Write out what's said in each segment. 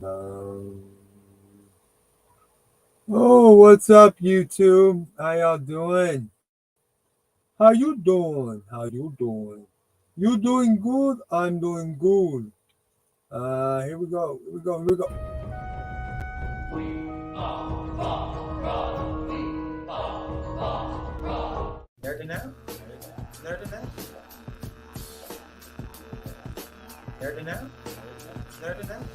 Um, oh, what's up, YouTube? How y'all doing? How you doing? How you doing? You doing good? I'm doing good. Here we go. Here we go. Here we go. NerdN OUT? NerdN OUT? NerdN OUT? NerdN OUT?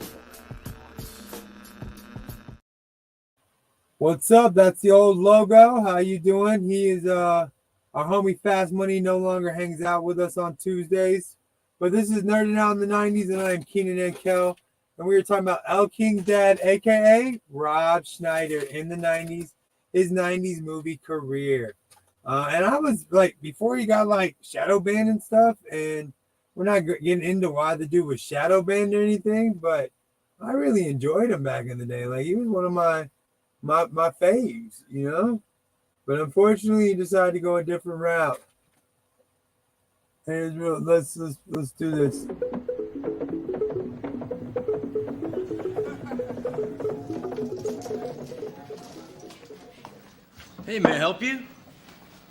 What's up? That's the old logo. How you doing? He is our homie Fast Money no longer hangs out with us on Tuesdays. But this is NerdN Out in the 90s, and I am Keenan Ann Kel. And we were talking about Elle Kings Dad, aka Rob Scheider in the 90s, his 90s movie career. And I was like, before he got like shadow banned and stuff, and we're not getting into why the dude was shadow banned or anything, but I really enjoyed him back in the day. Like he was one of my faves, you know. But unfortunately, he decided to go a different route. And let's do this. Hey, may I help you?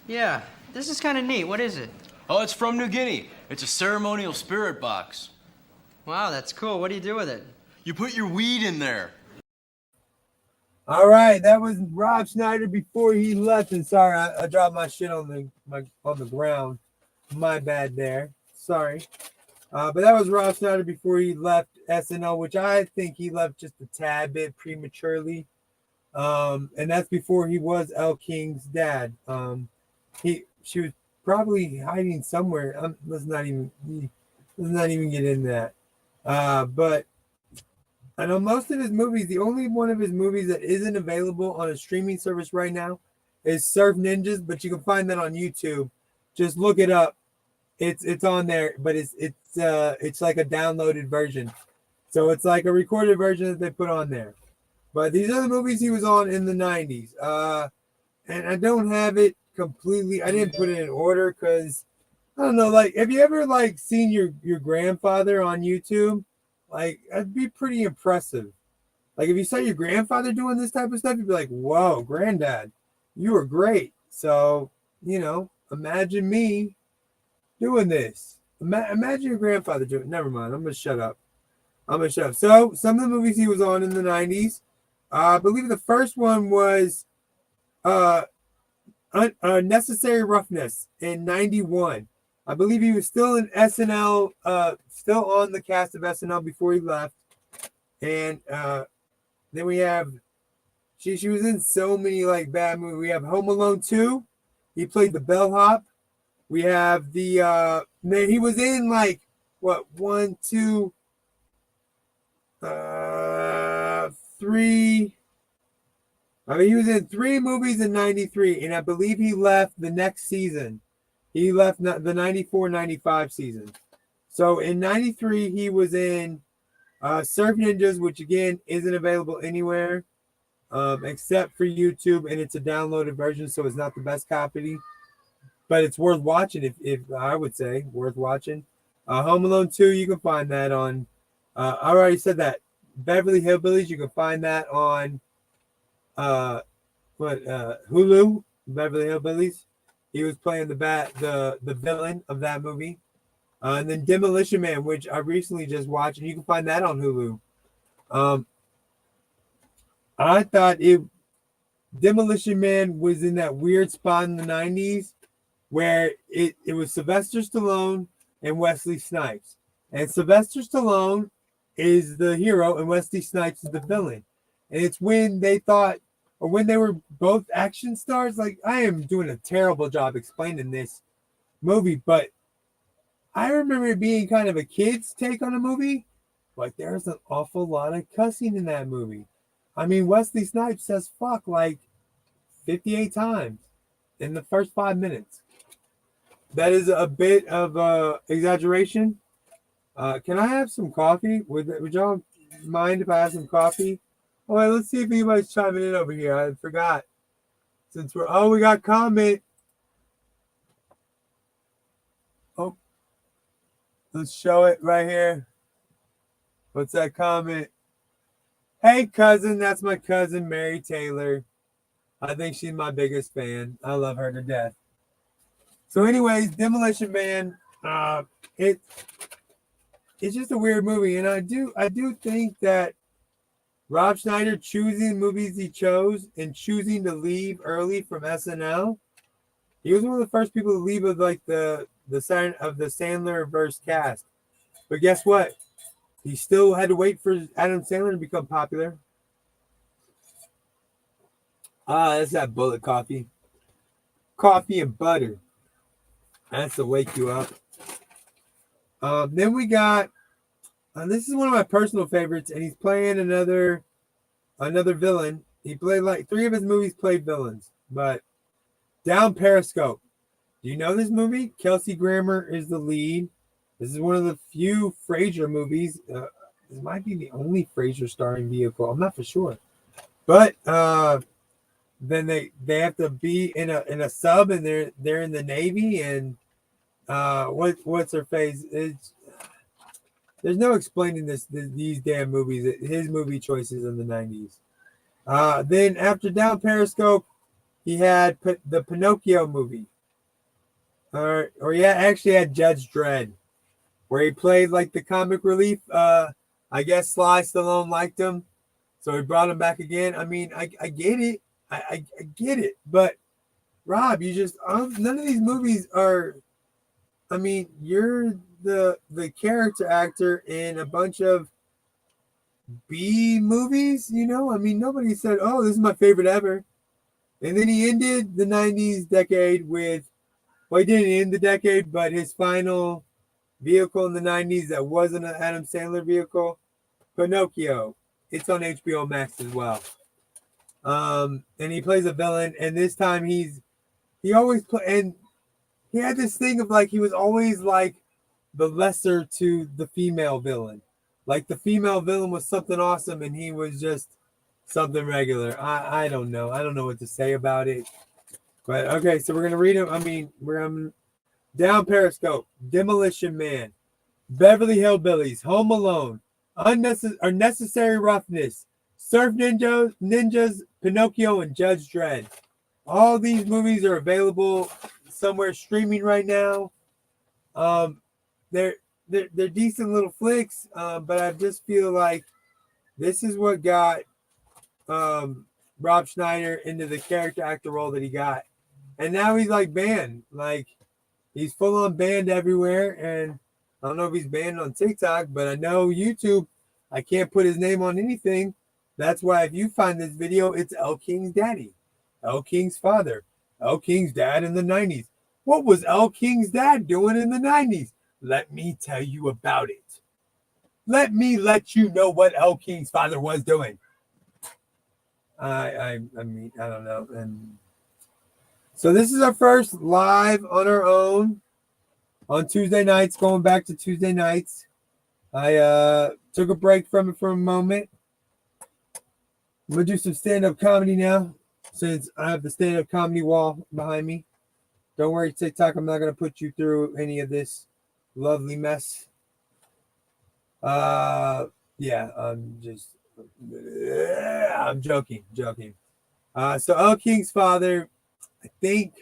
Yeah, this is kind of neat. What is it? Oh, it's from New Guinea. It's a ceremonial spirit box. Wow, that's cool. What do you do with it? You put your weed in there. All right, that was Rob Scheider before he left. And sorry, I dropped my shit on the ground. My bad there. Sorry. But that was Rob Schneider before he left SNL, which I think he left just a tad bit prematurely. And that's before he was Elle King's dad. She was probably hiding somewhere. Let's not even get in that. But I know most of his movies. The only one of his movies that isn't available on a streaming service right now is Surf Ninjas, but you can find that on YouTube. Just look it up. It's on there, but it's like a downloaded version. So it's like a recorded version that they put on there. But these are the movies he was on in the 90s. And I don't have it completely. I didn't put it in order because I don't know. Like, have you ever like seen your grandfather on YouTube? Like, that'd be pretty impressive. Like, if you saw your grandfather doing this type of stuff, you'd be like, "Whoa, granddad, you were great." So, imagine me doing this. Imagine your grandfather doing it. Never mind. I'm gonna shut up. So, some of the movies he was on in the 90s. I believe the first one was uh, Necessary Roughness in 91. I believe he was still in SNL, still on the cast of SNL before he left. And then we have, she was in so many like bad movies. We have Home Alone 2. He played the bellhop. We have man, he was in like, what, one, two, three. I mean, he was in 3 movies in 93, and I believe he left the next season. He left the 94-95 season. So in 93, he was in Surf Ninjas, which again isn't available anywhere except for YouTube, and it's a downloaded version, so it's not the best copy. But it's worth watching, if I would say, worth watching. Home Alone 2, you can find that on, I already said that. Beverly Hillbillies, you can find that on Hulu, Beverly Hillbillies. He was playing the villain of that movie. And then Demolition Man, which I recently just watched, and you can find that on Hulu. I thought Demolition Man was in that weird spot in the 90s where it was Sylvester Stallone and Wesley Snipes. And Sylvester Stallone is the hero and Wesley Snipes is the villain. And it's when they thought, or when they were both action stars. Like, I am doing a terrible job explaining this movie, but I remember it being kind of a kid's take on a movie. Like, there's an awful lot of cussing in that movie. I mean, Wesley Snipes says fuck like 58 times in the first 5 minutes. That is a bit of exaggeration. Can I have some coffee? Would y'all mind if I have some coffee? All right, let's see if anybody's chiming in over here. I forgot. We got comment. Oh, let's show it right here. What's that comment? Hey, cousin, that's my cousin, Mary Taylor. I think she's my biggest fan. I love her to death. So, anyways, Demolition Man, it it's just a weird movie, and I do think that Rob Schneider choosing movies he chose and choosing to leave early from SNL. He was one of the first people to leave with like the sign of the Sandler verse cast. But guess what? He still had to wait for Adam Sandler to become popular. That's that bullet coffee. Coffee and butter. That's to wake you up. Then we got this is one of my personal favorites, and he's playing another villain. He played like 3 of his movies played villains, but Down Periscope. Do you know this movie? Kelsey Grammer is the lead. This is one of the few Frasier movies. This might be the only Frasier starring vehicle. I'm not for sure, but then they have to be in a sub, and they're in the Navy, and what's her face? There's no explaining these damn movies. His movie choices in the 90s. Then after Down Periscope, he had the Pinocchio movie. Or yeah, actually had Judge Dredd, where he played like the comic relief. I guess Sly Stallone liked him, so he brought him back again. I mean, I get it. I get it. But Rob, you just none of these movies are. I mean, you're the character actor in a bunch of B movies, you know? I mean, nobody said, "Oh, this is my favorite ever." And then he ended the 90s decade with, well, he didn't end the decade, but his final vehicle in the 90s that wasn't an Adam Sandler vehicle, Pinocchio. It's on HBO Max as well. And he plays a villain, and this time he always play, and he had this thing of like he was always like the lesser to the female villain. Like the female villain was something awesome, and he was just something regular. I don't know. I don't know what to say about it. But okay, so we're gonna read them. I mean, we're Down Periscope, Demolition Man, Beverly Hillbillies, Home Alone, Unnecessary Roughness, Surf Ninjas, Pinocchio, and Judge Dredd. All these movies are available somewhere streaming right now. They're decent little flicks, but I just feel like this is what got Rob Schneider into the character actor role that he got, and now he's like banned, like he's full on banned everywhere. And I don't know if he's banned on TikTok, but I know YouTube, I can't put his name on anything. That's why if you find this video, it's Elle Kings Daddy, Elle Kings father, Elle Kings Dad in the 90s. What was Elle Kings Dad doing in the 90s? Let me tell you about it. Let me let you know what Elle Kings father was doing. I mean, I don't know. And so this is our first live on our own on Tuesday nights, going back to Tuesday nights. I took a break from it for a moment. I'm going to do some stand-up comedy now, since I have the stand-up comedy wall behind me. Don't worry, TikTok, I'm not going to put you through any of this lovely mess. Yeah, I'm joking. So Elle King's father, I think,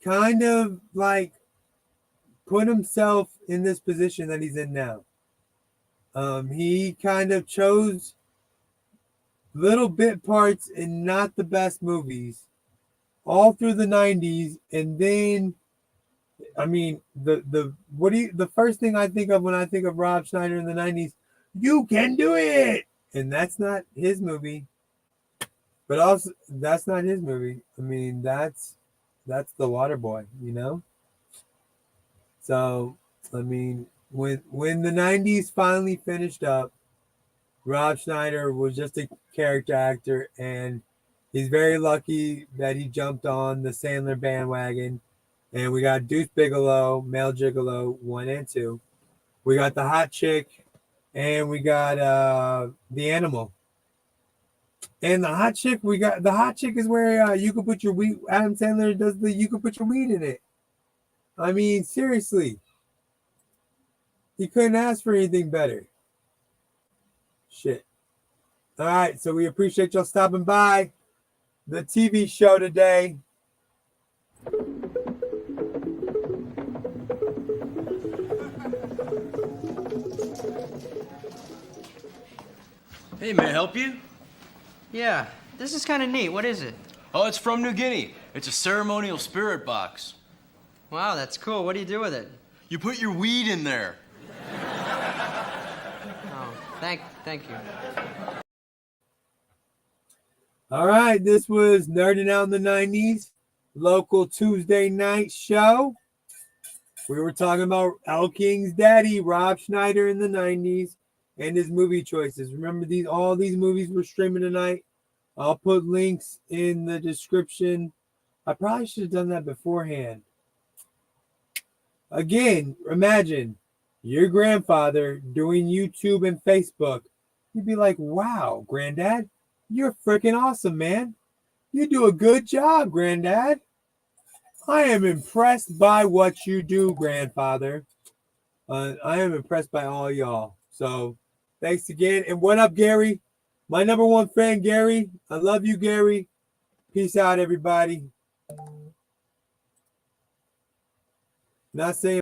kind of like put himself in this position that he's in now. He kind of chose little bit parts in not the best movies all through the 90s, and then I mean the first thing I think of when I think of Rob Schneider in the 90s, You Can Do It, and that's not his movie. But also that's not his movie. I mean, that's The Waterboy, you know? So, I mean, when the 90s finally finished up, Rob Schneider was just a character actor, and he's very lucky that he jumped on the Sandler bandwagon. And we got Deuce Bigelow, Male Gigolo 1 and 2. We got The Hot Chick, and we got The Animal. And the hot chick is where you can put your weed. Adam Sandler does you can put your weed in it. I mean, seriously. He couldn't ask for anything better. Shit. All right, so we appreciate y'all stopping by the TV show today. Hey, may I help you? Yeah, this is kind of neat. What is it? Oh, it's from New Guinea. It's a ceremonial spirit box. Wow, that's cool. What do you do with it? You put your weed in there. Oh, thank you. All right, this was NerdN OUT in the 90s, local Tuesday night show. We were talking about Elle Kings Daddy, Rob Scheider in the 90s, and his movie choices. Remember, all these movies we're streaming tonight. I'll put links in the description. I probably should have done that beforehand. Again, imagine your grandfather doing YouTube and Facebook. You'd be like, wow, Granddad, you're freaking awesome, man. You do a good job, Granddad. I am impressed by what you do, grandfather. I am impressed by all y'all. So thanks again. And what up, Gary? My number one fan, Gary. I love you, Gary. Peace out, everybody. Not saying